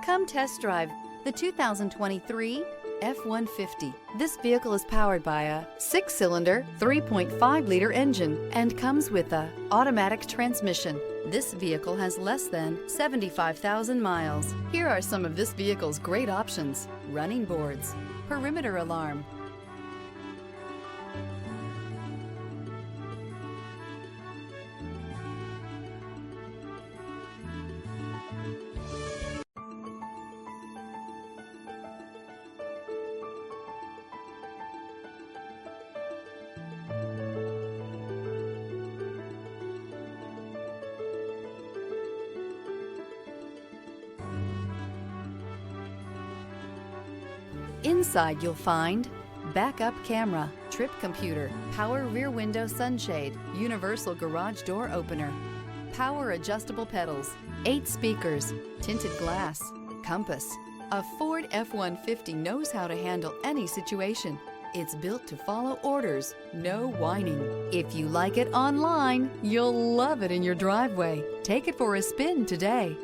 Come test drive the 2023 F-150. This vehicle is powered by a 6-cylinder, 3.5-liter engine and comes with a automatic transmission. This vehicle has less than 75,000 miles. Here are some of this vehicle's great options: running boards, perimeter alarm, Inside you'll find backup camera, trip computer, power rear window sunshade, universal garage door opener, power adjustable pedals, 8 speakers, tinted glass, compass. A Ford F-150 knows how to handle any situation. It's built to follow orders, no whining. If you like it online, you'll love it in your driveway. Take it for a spin today.